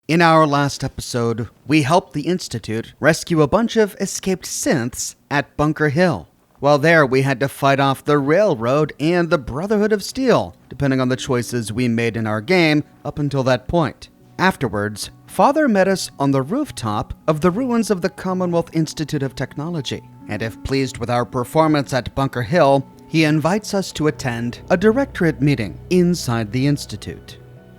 In our last episode, we helped the Institute rescue a bunch of escaped synths at Bunker Hill. While there, we had to fight off the Railroad and the Brotherhood of Steel, depending on the choices we made in our game up until that point. Afterwards, Father met us on the rooftop of the ruins of the Commonwealth Institute of Technology, and if pleased with our performance at Bunker Hill, he invites us to attend a Directorate meeting inside the Institute.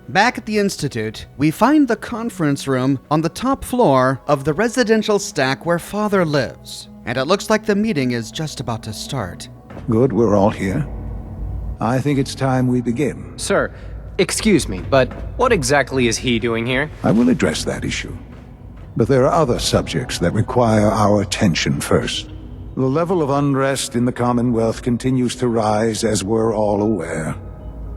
Back at the Institute, we find the conference room on the top floor of the residential stack where Father lives, and it looks like the meeting is just about to start. Good, we're all here. I think it's time we begin. Sir, excuse me, but what exactly is he doing here? I will address that issue. But there are other subjects that require our attention first. The level of unrest in the Commonwealth continues to rise, as we're all aware.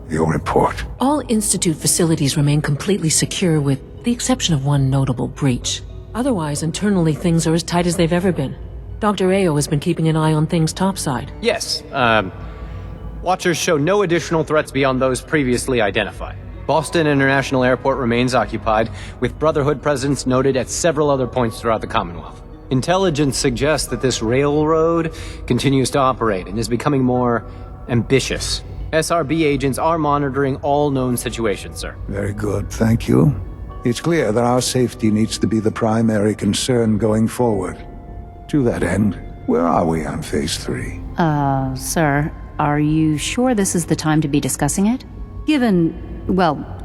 Your report. All Institute facilities remain completely secure with the exception of one notable breach. Otherwise, internally things are as tight as they've ever been. Dr. Ao has been keeping an eye on things topside. Yes, Watchers show no additional threats beyond those previously identified. Boston International Airport remains occupied, with Brotherhood presence noted at several other points throughout the Commonwealth. Intelligence suggests that this railroad continues to operate and is becoming more ambitious. SRB agents are monitoring all known situations, sir. Very good, thank you. It's clear that our safety needs to be the primary concern going forward. To that end, where are we on Phase 3? Sir, are you sure this is the time to be discussing it?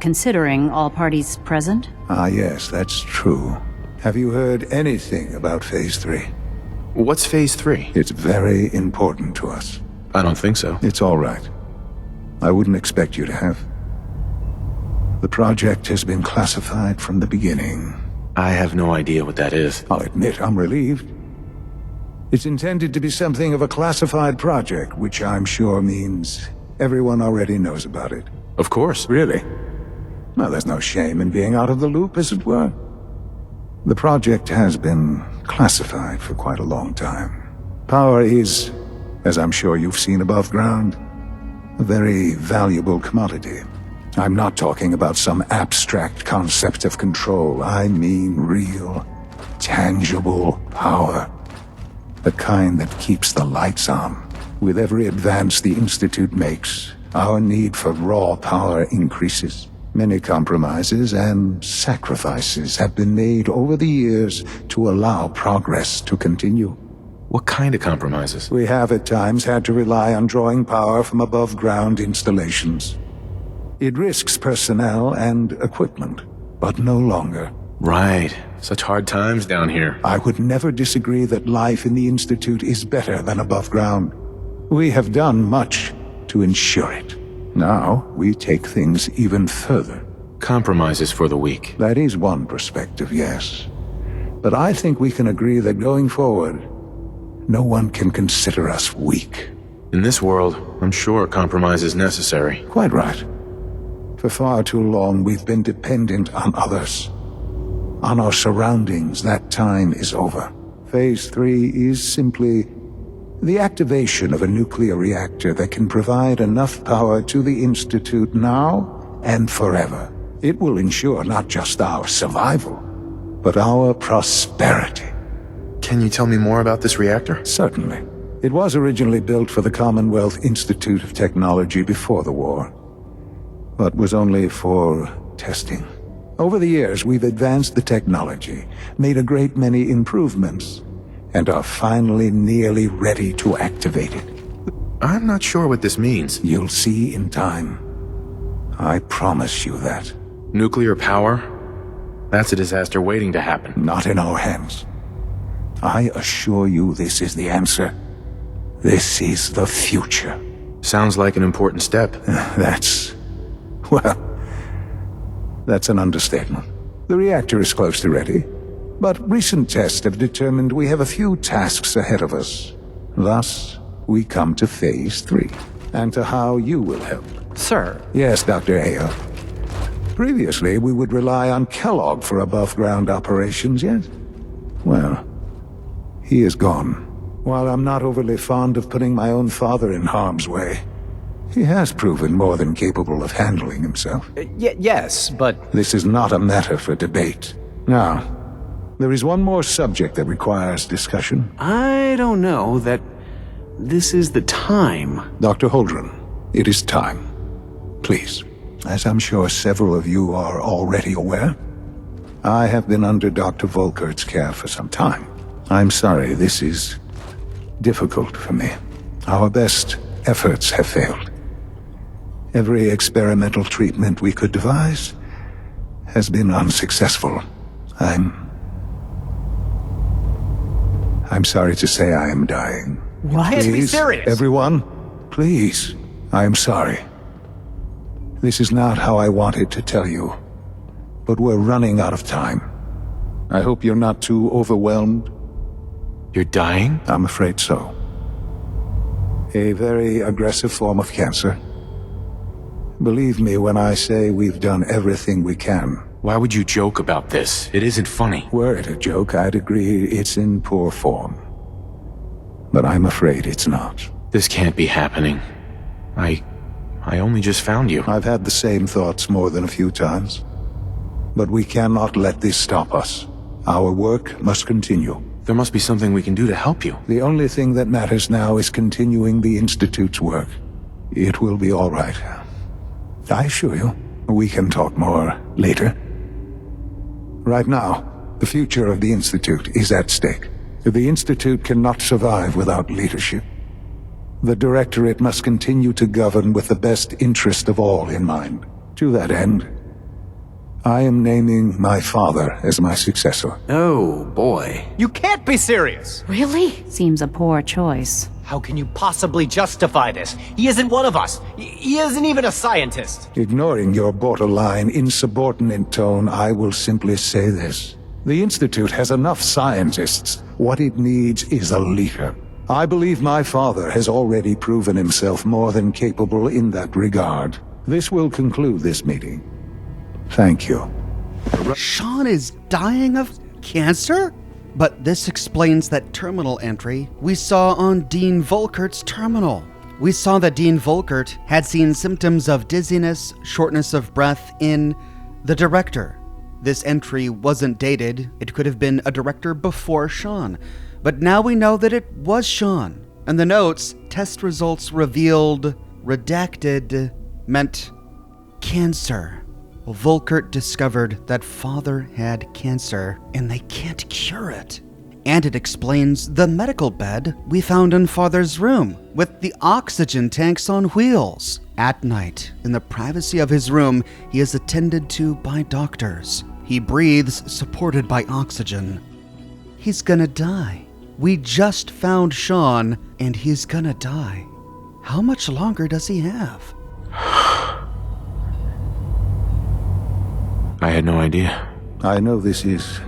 Considering all parties present? Ah, yes, that's true. Have you heard anything about Phase 3? What's Phase 3? It's very important to us. I don't think so. It's all right. I wouldn't expect you to have. The project has been classified from the beginning. I have no idea what that is. I'll admit I'm relieved. It's intended to be something of a classified project, which I'm sure means everyone already knows about it. Of course. Really? Well, there's no shame in being out of the loop, as it were. The project has been classified for quite a long time. Power is, as I'm sure you've seen above ground, a very valuable commodity. I'm not talking about some abstract concept of control. I mean real, tangible power. The kind that keeps the lights on. With every advance the Institute makes, our need for raw power increases. Many compromises and sacrifices have been made over the years to allow progress to continue. What kind of compromises? We have at times had to rely on drawing power from above-ground installations. It risks personnel and equipment, but no longer. Right. Such hard times down here. I would never disagree that life in the Institute is better than above ground. We have done much to ensure it. Now, we take things even further. Compromises for the weak. That is one perspective, yes. But I think we can agree that going forward, no one can consider us weak. In this world, I'm sure compromise is necessary. Quite right. For far too long, we've been dependent on others. On our surroundings. That time is over. Phase 3 is simply the activation of a nuclear reactor that can provide enough power to the Institute now and forever. It will ensure not just our survival, but our prosperity. Can you tell me more about this reactor? Certainly. It was originally built for the Commonwealth Institute of Technology before the war, but was only for testing. Over the years, we've advanced the technology, made a great many improvements, and are finally nearly ready to activate it. I'm not sure what this means. You'll see in time. I promise you that. Nuclear power? That's a disaster waiting to happen. Not in our hands. I assure you this is the answer. This is the future. Sounds like an important step. That's an understatement. The reactor is close to ready, but recent tests have determined we have a few tasks ahead of us. Thus, we come to Phase 3, and to how you will help. Sir. Yes, Dr. Ao. Previously, we would rely on Kellogg for above-ground operations, yes? Well, he is gone. While I'm not overly fond of putting my own father in harm's way, He has proven more than capable of handling himself. Yes, but This is not a matter for debate. Now, there is one more subject that requires discussion. I don't know that this is the time. Dr. Holdren, it is time. Please. As I'm sure several of you are already aware, I have been under Dr. Volkert's care for some time. I'm sorry, this is difficult for me. Our best efforts have failed. Every experimental treatment we could devise has been unsuccessful. I'm sorry to say I am dying. What? can't be Please, serious. everyone, please. I am sorry. This is not how I wanted to tell you, but we're running out of time. I hope you're not too overwhelmed. You're dying? I'm afraid so. A very aggressive form of cancer. Believe me when I say we've done everything we can. Why would you joke about this? It isn't funny. Were it a joke, I'd agree it's in poor form. But I'm afraid it's not. This can't be happening. I only just found you. I've had the same thoughts more than a few times. But we cannot let this stop us. Our work must continue. There must be something we can do to help you. The only thing that matters now is continuing the Institute's work. It will be all right. I assure you, we can talk more later. Right now, the future of the Institute is at stake. The Institute cannot survive without leadership. The Directorate must continue to govern with the best interest of all in mind. To that end, I am naming my father as my successor. Oh, boy. You can't be serious! Really? Seems a poor choice. How can you possibly justify this? He isn't one of us. He isn't even a scientist. Ignoring your borderline, insubordinate tone, I will simply say this. The Institute has enough scientists. What it needs is a leader. I believe my father has already proven himself more than capable in that regard. This will conclude this meeting. Thank you. Sean is dying of cancer? But this explains that terminal entry we saw on Dean Volkert's terminal. We saw that Dean Volkert had seen symptoms of dizziness, shortness of breath in the Director. This entry wasn't dated. It could have been a Director before Sean. But now we know that it was Sean. And the notes, test results revealed, redacted, meant cancer. Volkert discovered that father had cancer, and they can't cure it. And it explains the medical bed we found in father's room, with the oxygen tanks on wheels. At night, in the privacy of his room, he is attended to by doctors. He breathes supported by oxygen. He's gonna die. We just found Sean, and he's gonna die. How much longer does he have? I had no idea. I know this is...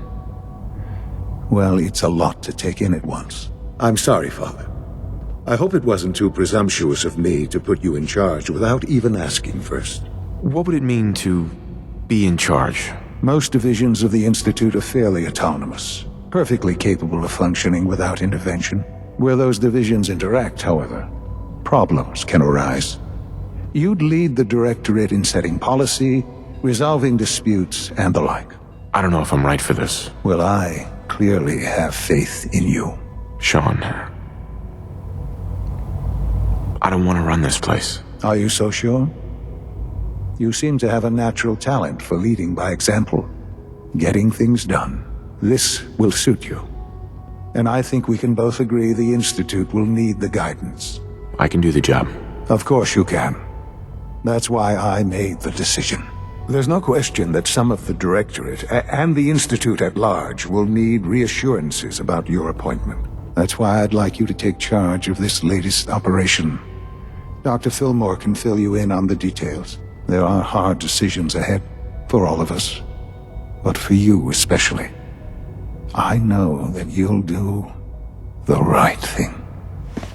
well, it's a lot to take in at once. I'm sorry, Father. I hope it wasn't too presumptuous of me to put you in charge without even asking first. What would it mean to be in charge? Most divisions of the Institute are fairly autonomous, perfectly capable of functioning without intervention. Where those divisions interact, however, problems can arise. You'd lead the Directorate in setting policy, resolving disputes, and the like. I don't know if I'm right for this. Well, I clearly have faith in you. Sean. I don't want to run this place. Are you so sure? You seem to have a natural talent for leading by example, getting things done. This will suit you. And I think we can both agree the Institute will need the guidance. I can do the job. Of course you can. That's why I made the decision. There's no question that some of the Directorate and the Institute at large will need reassurances about your appointment. That's why I'd like you to take charge of this latest operation. Dr. Fillmore can fill you in on the details. There are hard decisions ahead for all of us, but for you especially. I know that you'll do the right thing.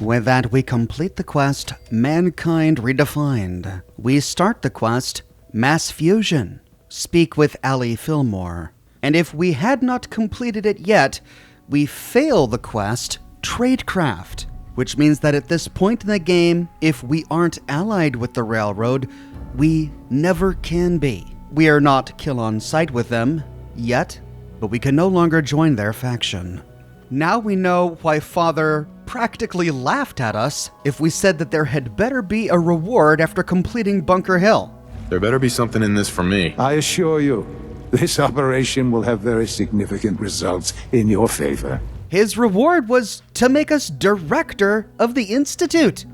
With that, we complete the quest, Mankind Redefined. We start the quest, Mass Fusion. Speak with Allie Fillmore. And if we had not completed it yet, we fail the quest, Tradecraft. which means that at this point in the game, if we aren't allied with the Railroad, we never can be. We are not kill on sight with them yet, but we can no longer join their faction. Now we know why Father practically laughed at us if we said that there had better be a reward after completing Bunker Hill. There better be something in this for me. I assure you, this operation will have very significant results in your favor. His reward was to make us director of the Institute.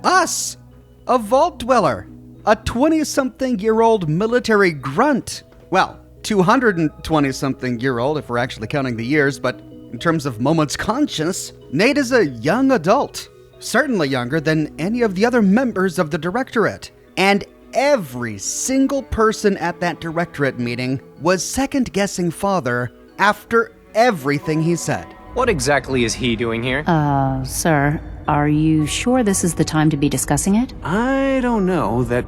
Us, a vault dweller, a 20-something-year-old military grunt. Well, 220-something-year-old if we're actually counting the years, but in terms of moments conscious, Nate is a young adult, certainly younger than any of the other members of the Directorate. And every single person at that Directorate meeting was second-guessing Father after everything he said. What exactly is he doing here? Sir, are you sure this is the time to be discussing it? I don't know that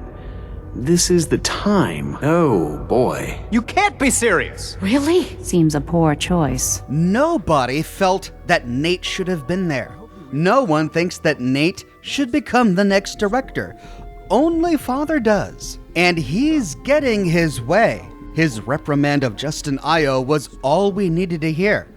this is the time. Oh, boy. You can't be serious! Really? Seems a poor choice. Nobody felt that Nate should have been there. No one thinks that Nate should become the next director. Only Father does. And he's getting his way. His reprimand of Justin Io was all we needed to hear.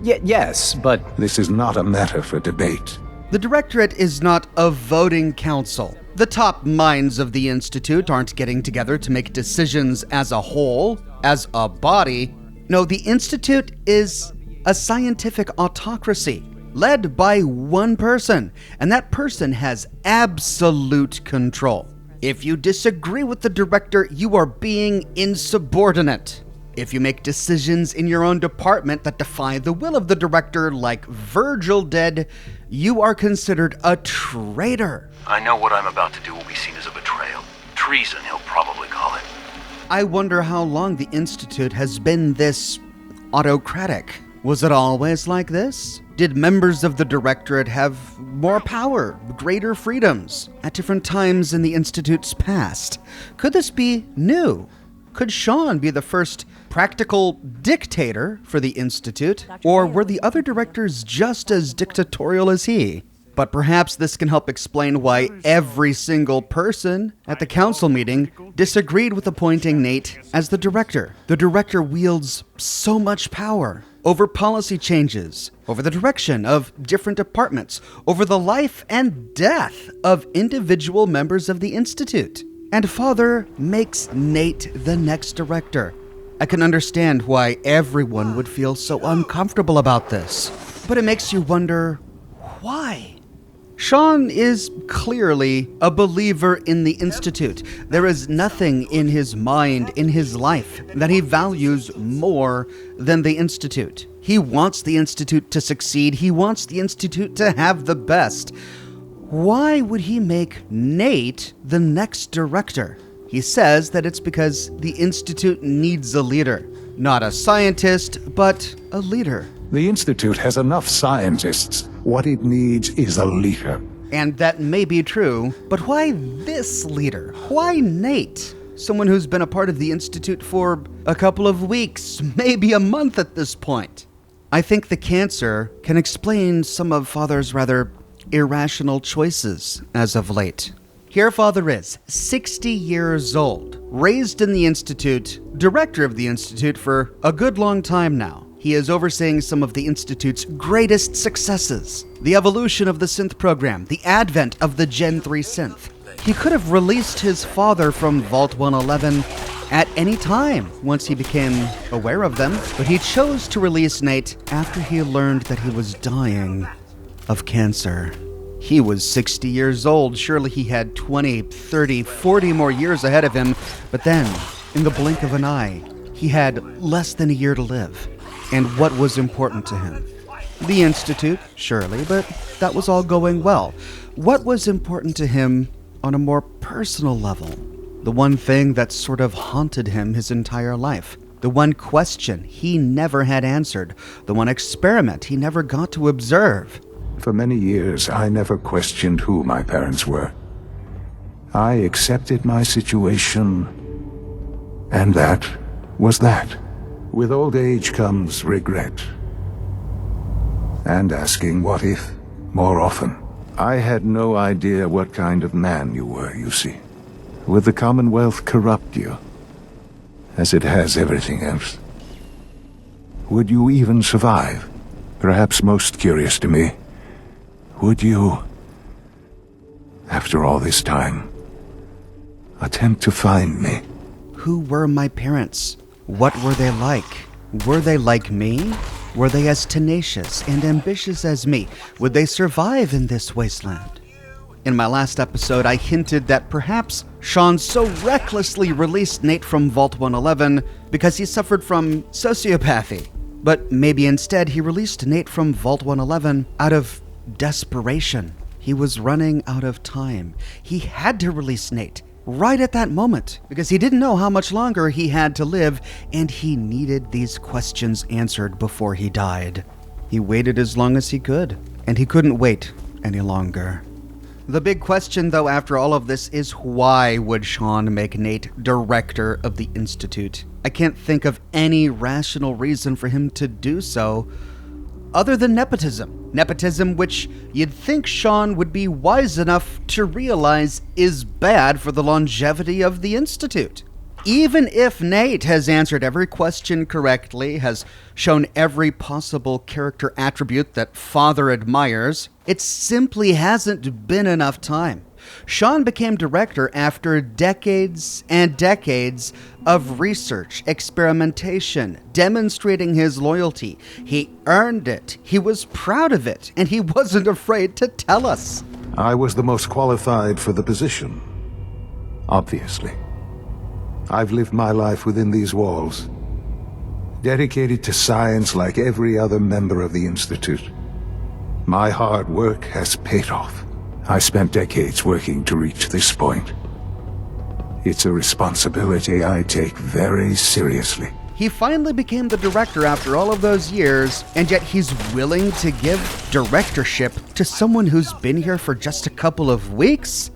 Yes, but This is not a matter for debate. The Directorate is not a voting council. The top minds of the Institute aren't getting together to make decisions as a whole, as a body. No, the Institute is a scientific autocracy led by one person, and that person has absolute control. If you disagree with the Director, you are being insubordinate. If you make decisions in your own department that defy the will of the Director, like Virgil did, you are considered a traitor. I know what I'm about to do will be seen as a betrayal. Treason, he'll probably call it. I wonder how long the Institute has been this autocratic. Was it always like this? Did members of the Directorate have more power, greater freedoms at different times in the Institute's past? Could this be new? Could Sean be the first practical dictator for the Institute? Or were the other directors just as dictatorial as he? But perhaps this can help explain why every single person at the council meeting disagreed with appointing Nate as the director. The director wields so much power over policy changes, over the direction of different departments, over the life and death of individual members of the Institute. And Father makes Nate the next director. I can understand why everyone would feel so uncomfortable about this. But it makes you wonder, why? Sean is clearly a believer in the Institute. There is nothing in his mind, in his life, that he values more than the Institute. He wants the Institute to succeed. He wants the Institute to have the best. Why would he make Nate the next director? He says that it's because the Institute needs a leader. Not a scientist, but a leader. The Institute has enough scientists. What it needs is a leader. And that may be true, but why this leader? Why Nate? Someone who's been a part of the Institute for a couple of weeks, maybe a month at this point. I think the cancer can explain some of Father's rather irrational choices as of late. Here Father is, 60 years old, raised in the Institute, director of the Institute for a good long time now. He is overseeing some of the Institute's greatest successes. The evolution of the synth program, the advent of the Gen 3 synth. He could have released his father from Vault 111 at any time once he became aware of them, but he chose to release Nate after he learned that he was dying of cancer. He was 60 years old. Surely he had 20, 30, 40 more years ahead of him. But then, in the blink of an eye, he had less than a year to live. And what was important to him? The Institute, surely, but that was all going well. What was important to him on a more personal level? The one thing that sort of haunted him his entire life. The one question he never had answered. The one experiment he never got to observe. For many years, I never questioned who my parents were. I accepted my situation, and that was that. With old age comes regret, and asking what if more often. I had no idea what kind of man you were, you see. Would the Commonwealth corrupt you, as it has everything else? Would you even survive? Perhaps most curious to me, would you, after all this time, attempt to find me? Who were my parents? What were they like? Were they like me? Were they as tenacious and ambitious as me? Would they survive in this wasteland? In my last episode, I hinted that perhaps Sean so recklessly released Nate from Vault 111 because he suffered from sociopathy. But maybe instead he released Nate from Vault 111 out of desperation. He was running out of time. He had to release Nate right at that moment because he didn't know how much longer he had to live, and he needed these questions answered before he died. He waited as long as he could, and he couldn't wait any longer. The big question, though, after all of this is why would Sean make Nate director of the Institute? I can't think of any rational reason for him to do so other than nepotism. Nepotism which you'd think Sean would be wise enough to realize is bad for the longevity of the Institute. Even if Nate has answered every question correctly, has shown every possible character attribute that Father admires, it simply hasn't been enough time. Sean became director after decades and decades of research, experimentation, demonstrating his loyalty. He earned it, he was proud of it, and he wasn't afraid to tell us. I was the most qualified for the position, obviously. I've lived my life within these walls, dedicated to science like every other member of the Institute. My hard work has paid off. I spent decades working to reach this point. It's a responsibility I take very seriously. He finally became the director after all of those years, and yet he's willing to give directorship to someone who's been here for just a couple of weeks?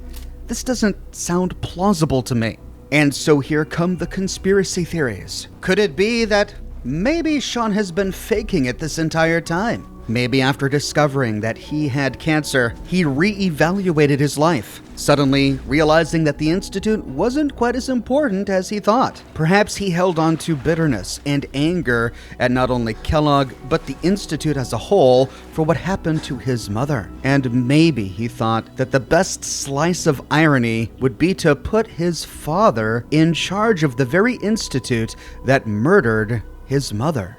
This doesn't sound plausible to me. And so here come the conspiracy theories. Could it be that maybe Sean has been faking it this entire time? Maybe after discovering that he had cancer, he re-evaluated his life, suddenly realizing that the Institute wasn't quite as important as he thought. Perhaps he held on to bitterness and anger at not only Kellogg, but the Institute as a whole for what happened to his mother. And maybe he thought that the best slice of irony would be to put his father in charge of the very Institute that murdered his mother.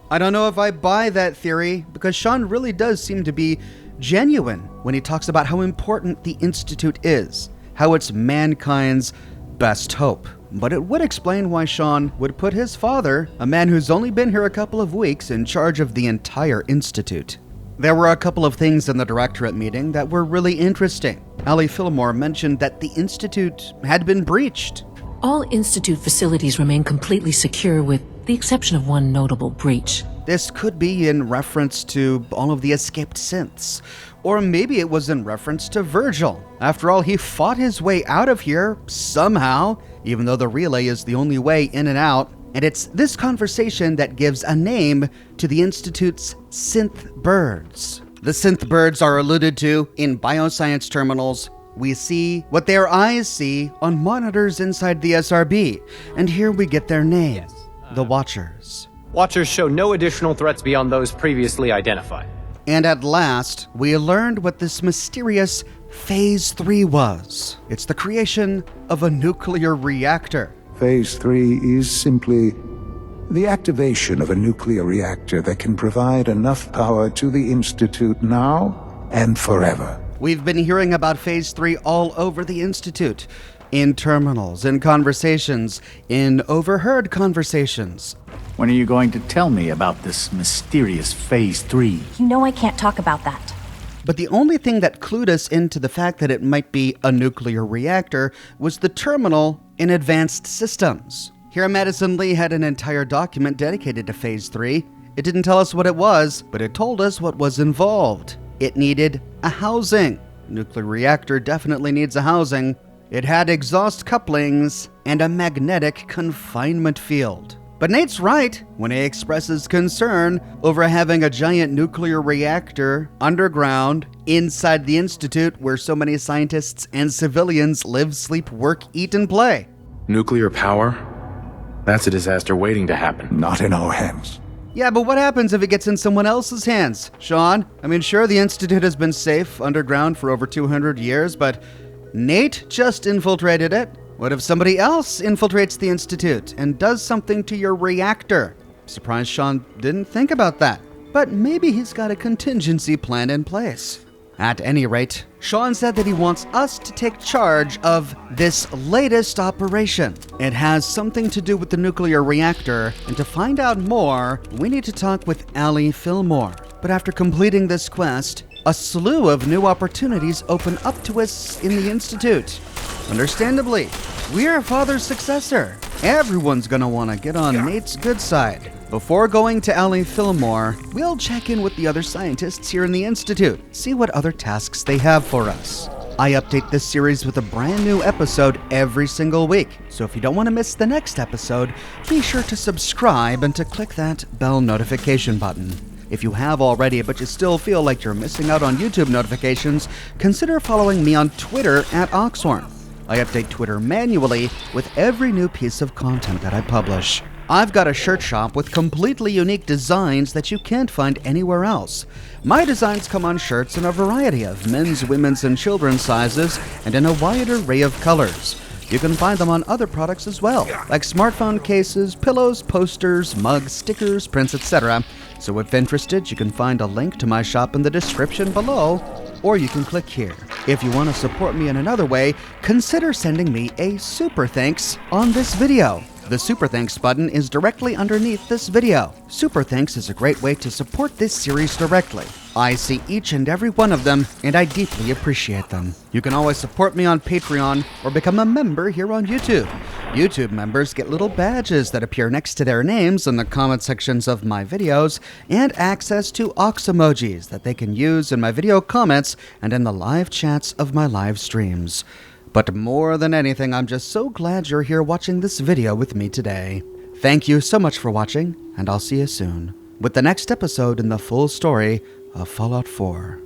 I don't know if I buy that theory, because Sean really does seem to be genuine when he talks about how important the Institute is, how it's mankind's best hope. But it would explain why Sean would put his father, a man who's only been here a couple of weeks, in charge of the entire Institute. There were a couple of things in the Directorate meeting that were really interesting. Allie Fillmore mentioned that the Institute had been breached. All Institute facilities remain completely secure with the exception of one notable breach. This could be in reference to all of the escaped synths, or maybe it was in reference to Virgil. After all, he fought his way out of here somehow, even though the relay is the only way in and out. And it's this conversation that gives a name to the Institute's synth birds. The synth birds are alluded to in bioscience terminals. We see what their eyes see on monitors inside the SRB, and here we get their name, the Watchers. Watchers show no additional threats beyond those previously identified. And at last, we learned what this mysterious Phase 3 was. It's the creation of a nuclear reactor. Phase 3 is simply the activation of a nuclear reactor that can provide enough power to the Institute now and forever. We've been hearing about Phase 3 all over the Institute. In terminals, in conversations, in overheard conversations. When are you going to tell me about this mysterious Phase 3? You know I can't talk about that. But the only thing that clued us into the fact that it might be a nuclear reactor was the terminal in Advanced Systems. Here, Madison Lee had an entire document dedicated to Phase 3. It didn't tell us what it was, but it told us what was involved. It needed a housing. Nuclear reactor definitely needs a housing. It had exhaust couplings and a magnetic confinement field. But Nate's right when he expresses concern over having a giant nuclear reactor underground inside the Institute where so many scientists and civilians live, sleep, work, eat, and play. Nuclear power? That's a disaster waiting to happen. Not in our hands. Yeah, but what happens if it gets in someone else's hands, Sean? I mean, sure, the Institute has been safe underground for over 200 years, but Nate just infiltrated it. What if somebody else infiltrates the Institute and does something to your reactor? Surprised Sean didn't think about that. But maybe he's got a contingency plan in place. At any rate, Sean said that he wants us to take charge of this latest operation. It has something to do with the nuclear reactor, and to find out more, we need to talk with Allie Fillmore. But after completing this quest, a slew of new opportunities open up to us in the Institute. Understandably, we're Father's successor. Everyone's gonna want to get on Nate's good side. Before going to Allie Fillmore, we'll check in with the other scientists here in the Institute, see what other tasks they have for us. I update this series with a brand new episode every single week, so if you don't want to miss the next episode, be sure to subscribe and to click that bell notification button. If you have already but you still feel like you're missing out on YouTube notifications, consider following me on Twitter at Oxhorn. I update Twitter manually with every new piece of content that I publish. I've got a shirt shop with completely unique designs that you can't find anywhere else. My designs come on shirts in a variety of men's, women's, and children's sizes and in a wide array of colors. You can find them on other products as well, like smartphone cases, pillows, posters, mugs, stickers, prints, etc. So if interested, you can find a link to my shop in the description below, or you can click here. If you want to support me in another way, consider sending me a super thanks on this video. The Super Thanks button is directly underneath this video. Super Thanks is a great way to support this series directly. I see each and every one of them, and I deeply appreciate them. You can always support me on Patreon or become a member here on YouTube. YouTube members get little badges that appear next to their names in the comment sections of my videos, and access to Ox emojis that they can use in my video comments and in the live chats of my live streams. But more than anything, I'm just so glad you're here watching this video with me today. Thank you so much for watching, and I'll see you soon with the next episode in the full story of Fallout 4.